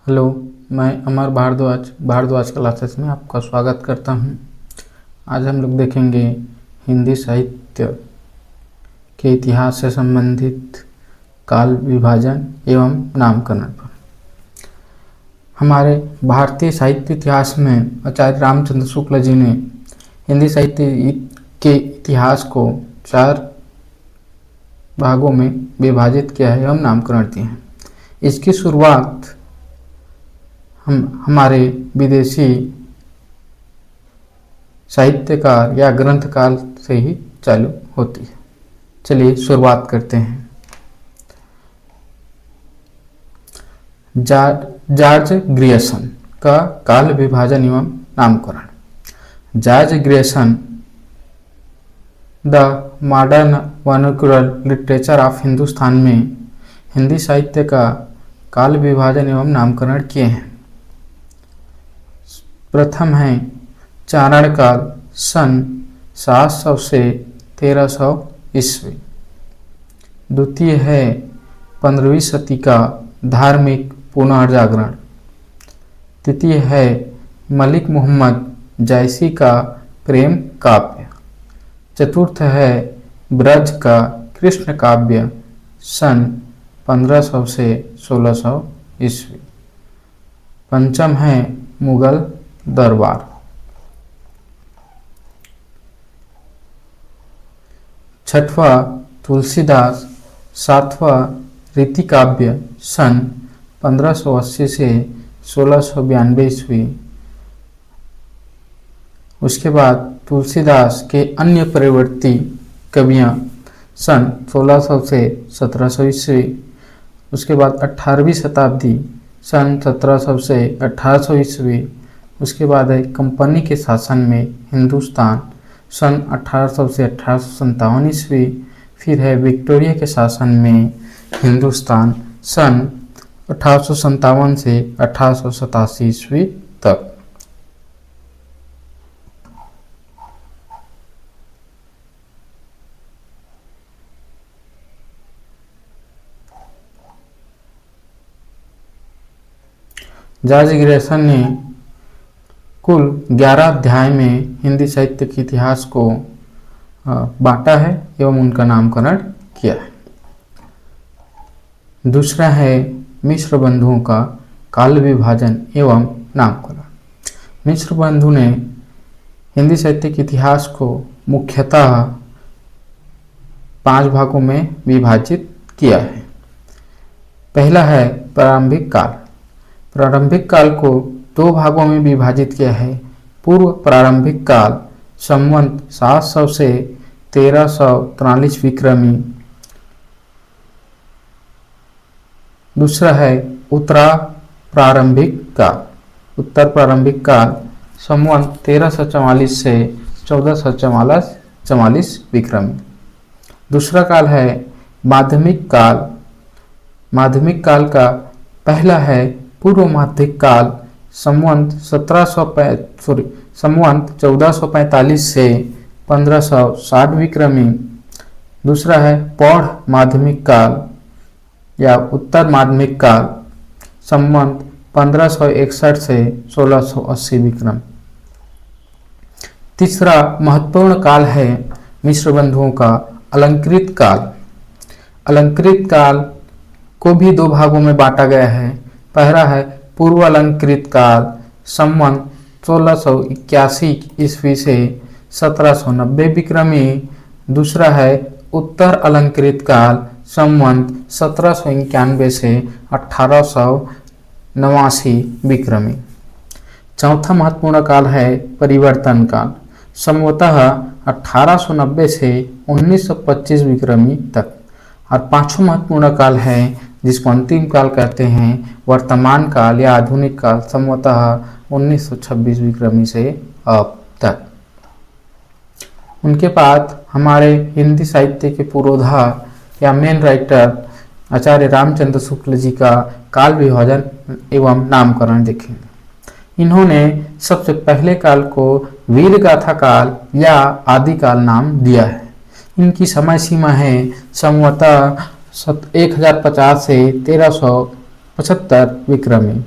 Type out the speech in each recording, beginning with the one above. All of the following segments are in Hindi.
हेलो, मैं अमर भारद्वाज क्लासेस में आपका स्वागत करता हूं। आज हम लोग देखेंगे हिंदी साहित्य के इतिहास से संबंधित काल विभाजन एवं नामकरण पर। हमारे भारतीय साहित्य इतिहास में आचार्य रामचंद्र शुक्ल जी ने हिंदी साहित्य के इतिहास को 4 भागों में विभाजित किया है एवं नामकरण किए हैं। इसकी शुरुआत हमारे विदेशी साहित्यकार या ग्रंथकार से ही चालू होती है। चलिए शुरुआत करते हैं। जॉर्ज ग्रियर्सन का काल विभाजन एवं नामकरण। George Grierson the modern vernacular literature of Hindustan में हिंदी साहित्य का काल विभाजन एवं नामकरण किए हैं। प्रथम है चारण काल सन 700 से 1300 ईस्वी। द्वितीय है 15वीं शती का धार्मिक पुनर्जागरण। तृतीय है मलिक मोहम्मद जायसी का प्रेम काव्य। चतुर्थ है ब्रज का कृष्ण काव्य सन 1500 से 1600 ईस्वी। पंचम है मुगल दरबार। छठवां तुलसीदास सातवां रीति काव्य सन 1580 से 1692 ईस्वी। उसके बाद तुलसीदास के अन्य प्रवर्ती कवियां सन 1600 से 1700 ईस्वी। उसके बाद 18वीं शताब्दी सन 1700 से 1800 ईस्वी। उसके बाद है कंपनी के शासन में हिंदुस्तान सन 1800 से 1857 ईस्वी। फिर है विक्टोरिया के शासन में हिंदुस्तान सन 1857 से 1887 ईस्वी तक। जॉर्ज ग्रियर्सन ने कुल 11 अध्याय में हिंदी साहित्य के इतिहास को बांटा है एवं उनका नामकरण किया है। दूसरा है मिश्र बंधुओं का काल विभाजन एवं नामकरण। मिश्र बंधु ने हिंदी साहित्य के इतिहास को मुख्यतः 5 भागों में विभाजित किया है। पहला है प्रारंभिक काल। प्रारंभिक काल को 2 भागों में विभाजित किया है। पूर्व प्रारंभिक काल संवत 700 से 1343 विक्रमी। दूसरा है उत्तरा प्रारंभिक काल। उत्तर प्रारंभिक काल संवत 1344 से 1444 विक्रमी। दूसरा काल है माध्यमिक काल। माध्यमिक काल का पहला है पूर्व माध्यमिक काल संवत 1445 से 1560 विक्रमी। दूसरा है प्रौढ़ माध्यमिक काल या उत्तर माध्यमिक काल संवत 1561 से 1680 विक्रम। तीसरा महत्वपूर्ण काल है मिश्र बंधुओं का अलंकृत काल। अलंकृत काल को भी 2 भागों में बांटा गया है। पहला है पूर्व अलंकृत काल संवत 1681 ईस्वी से 1790 विक्रमी। दूसरा है उत्तर अलंकृत काल संवत 1791 से 1889 विक्रमी। चौथा महत्वपूर्ण काल है परिवर्तन काल संवतः 1890 से 1925 विक्रमी तक। और पांचवा महत्वपूर्ण काल है जिसको अंतिम काल कहते हैं वर्तमान काल या आधुनिक काल संवतः 1926 विक्रमी से अब तक। उनके बाद हमारे हिंदी साहित्य के पुरोधा या मेन राइटर आचार्य रामचंद्र शुक्ल जी का काल विभाजन एवं नामकरण देखेंगे। इन्होंने सबसे पहले काल को वीर गाथा काल या आदिकाल नाम दिया है। इनकी समय सीमा है संवतः 1050 से 1375 विक्रमी।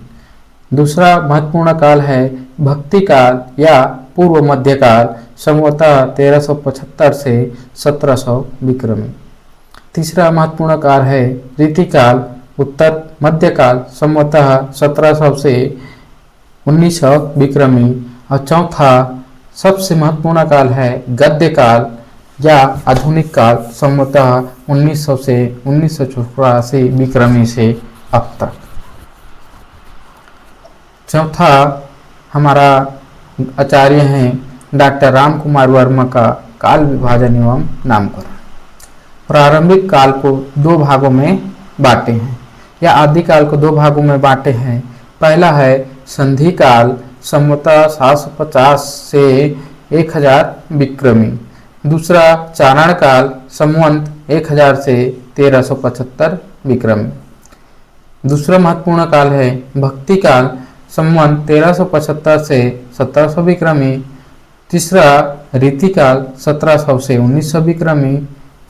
दूसरा महत्वपूर्ण काल है भक्ति काल या पूर्व मध्यकाल, संवतः 1375 से 1700 विक्रमी। तीसरा महत्वपूर्ण काल है रीतिकाल उत्तर मध्यकाल, संवतः 1700 से 1900 विक्रमी। और चौथा सबसे महत्वपूर्ण काल है गद्य काल या आधुनिक काल, संवतः 1900 से 1984 विक्रमी से अब तक। चौथा हमारा आचार्य हैं डॉक्टर राम कुमार वर्मा का काल विभाजन एवं नामकरण। प्रारंभिक काल को दो भागों में बांटे हैं या आदि काल को दो भागों में बांटे हैं। पहला है संधि काल, संवतः 750 से 1000 विक्रमी। दूसरा चारण काल, संवत 1000 से 1375 विक्रमी। दूसरा महत्वपूर्ण काल है भक्ति काल, संवत 1375 से 1700 विक्रमी। तीसरा रीतिकाल 1700 से 1900 विक्रमी।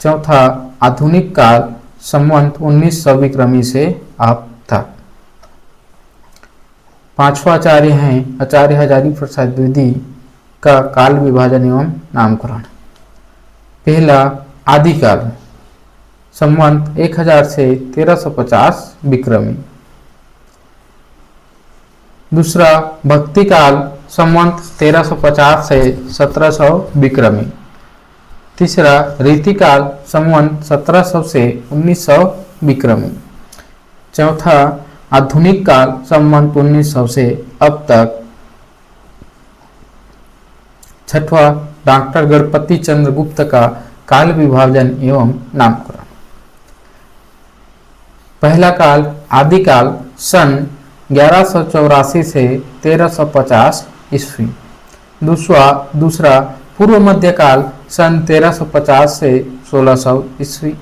चौथा आधुनिक काल, संवत 1900 विक्रमी से अब तक। पांचवा आचार्य हैं आचार्य हजारी प्रसाद द्विवेदी का काल विभाजन एवं नामकरण। पहला आदिकाल, संवत 1000 से 1350 विक्रमी। दूसरा भक्ति काल, संवत 1350 से 1700 विक्रमी। तीसरा रीतिकाल, संवत 1700 से 1900 विक्रमी। चौथा आधुनिक काल, संवत 1900 से अब तक। छठवा डॉक्टर गणपति चंद्र गुप्त का काल विभाजन एवं नामकरण। पहला काल आदिकाल, सन 1184 से 1350 ईस्वी। दूसरा पूर्व मध्यकाल, सन 1350 से 1600 ईस्वी।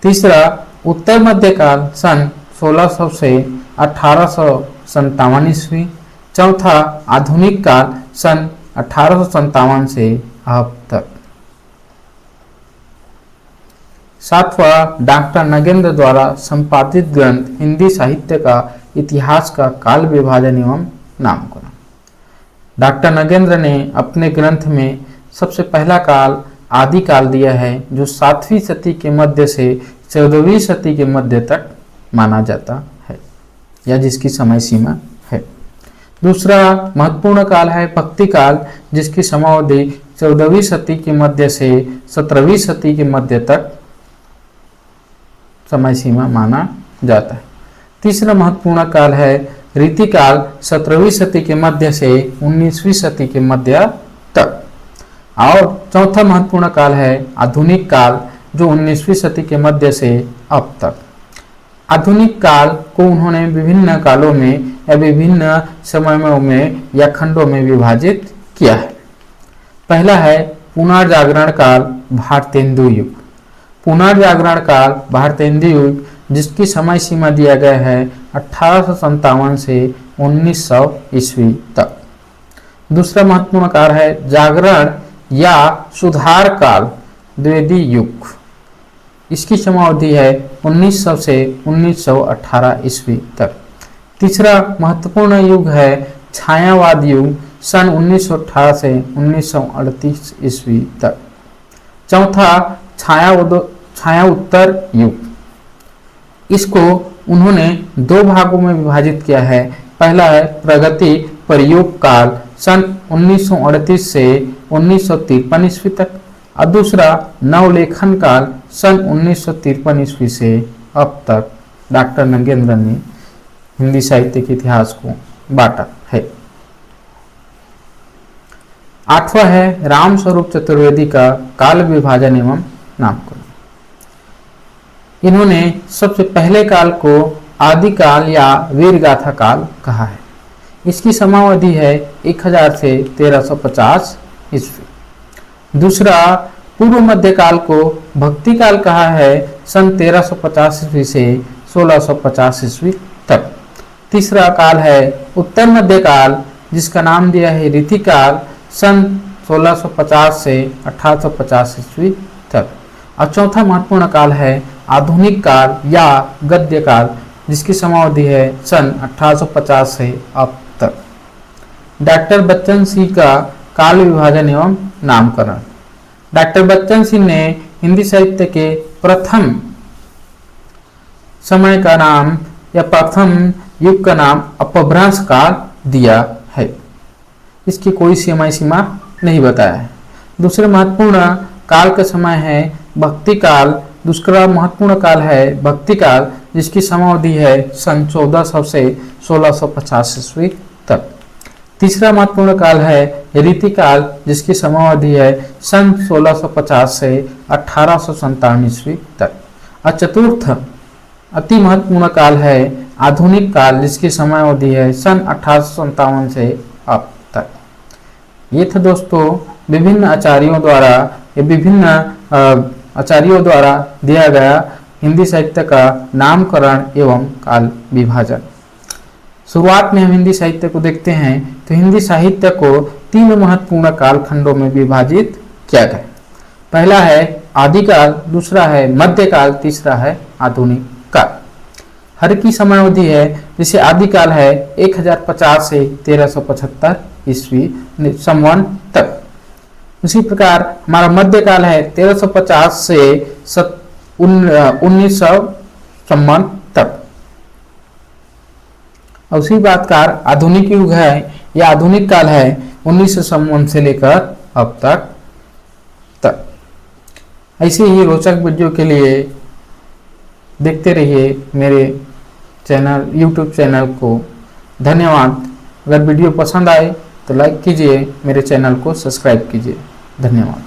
तीसरा उत्तर मध्यकाल, सन 1600 से 1857 ईस्वी। चौथा आधुनिक काल, सन 1857 से अब तक। सातवां डॉक्टर नगेंद्र द्वारा संपादित ग्रंथ हिंदी साहित्य का इतिहास का काल विभाजन एवं नामकरण। डॉक्टर नगेंद्र ने अपने ग्रंथ में सबसे पहला काल आदि काल दिया है, जो 7वीं सदी के मध्य से 14वीं सदी के मध्य तक माना जाता है या जिसकी समय सीमा है। दूसरा महत्वपूर्ण काल है भक्ति काल, जिसकी समावधि 14वीं सदी के मध्य से 17वीं सदी के मध्य तक समय सीमा माना जाता है। तीसरा महत्वपूर्ण काल है रीतिकाल, 17वीं सदी के मध्य से 19वीं सदी के मध्य तक। और चौथा महत्वपूर्ण काल है आधुनिक काल, जो 19वीं सदी के मध्य से अब तक। आधुनिक काल को उन्होंने विभिन्न कालों में या विभिन्न समयों में या खंडों में विभाजित किया है। पहला है पुनर्जागरण काल, भारतेंदु युग। पुनर्जागरण काल, भारतेंदु युग, जिसकी समय सीमा दिया गया है 1857 से 1900 ईस्वी तक। दूसरा महत्वपूर्ण काल है जागरण या सुधार काल, द्विवेदी युग। इसकी समावधि है 1900 से 1918 ईस्वी तक। तीसरा महत्वपूर्ण युग है छायावाद युग, सन 1918 से 1938 ईस्वी तक। चौथा छाया उत्तर युग। इसको उन्होंने दो भागों में विभाजित किया है। पहला है प्रगति प्रयोग काल, सन 1938 से 1953 ईस्वी तक। और दूसरा नवलेखन काल, सन 1953 ईस्वी से अब तक डॉक्टर नगेंद्र ने हिंदी साहित्य के इतिहास को बांटा है। आठवां है रामस्वरूप चतुर्वेदी का काल विभाजन एवं नामकरण। इन्होंने सबसे पहले काल को आदिकाल या वीरगाथा काल कहा है। इसकी समावधि है 1000 से 1350 ईस्वी। दूसरा पूर्व मध्यकाल को भक्ति काल कहा है, सन 1350 ईस्वी से 1650 ईस्वी तक। तीसरा काल है उत्तर मध्यकाल, जिसका नाम दिया है रीतिकाल, सन 1650 से 1850 ईस्वी तक। और चौथा महत्वपूर्ण काल है आधुनिक काल या गद्य काल, जिसकी समावधि है सन 1850 से अब तक। डॉक्टर बच्चन सिंह का काल विभाजन एवं नामकरण। डॉक्टर बच्चन सिंह ने हिंदी साहित्य के प्रथम समय का नाम या प्रथम युग का नाम अपभ्रंश काल दिया है। इसकी कोई समय सीमा नहीं बताया है। दूसरे महत्वपूर्ण काल का समय है भक्ति काल। दूसरा महत्वपूर्ण काल है भक्ति काल, जिसकी समावधि है सन 1400 से 1650 ईस्वी तक। तीसरा महत्वपूर्ण काल है रीतिकाल, जिसकी समावधि है सन 1650 से 1897 ईस्वी तक। और चतुर्थ अति महत्वपूर्ण काल है आधुनिक काल, जिसकी समावधि है सन 1857 से अब तक। ये था दोस्तों विभिन्न आचार्यों द्वारा दिया गया हिंदी साहित्य का नामकरण एवं काल विभाजन। शुरुआत में हम हिंदी साहित्य को देखते हैं तो हिंदी साहित्य को 3 महत्वपूर्ण कालखंडों में विभाजित किया गया। पहला है आदिकाल, दूसरा है मध्यकाल, तीसरा है आधुनिक काल। हर की समयावधि है, जिसे आदिकाल है 1050 से 1375 ईस्वी संवत तक। उसी प्रकार हमारा मध्यकाल है 1350 से 1900 संवत तक। उसी प्रकार आधुनिक युग है या आधुनिक काल है 1900 संवत से लेकर अब तक। ऐसे ही रोचक वीडियो के लिए देखते रहिए मेरे चैनल YouTube चैनल को। धन्यवाद। अगर वीडियो पसंद आए तो लाइक कीजिए, मेरे चैनल को सब्सक्राइब कीजिए। धन्यवाद।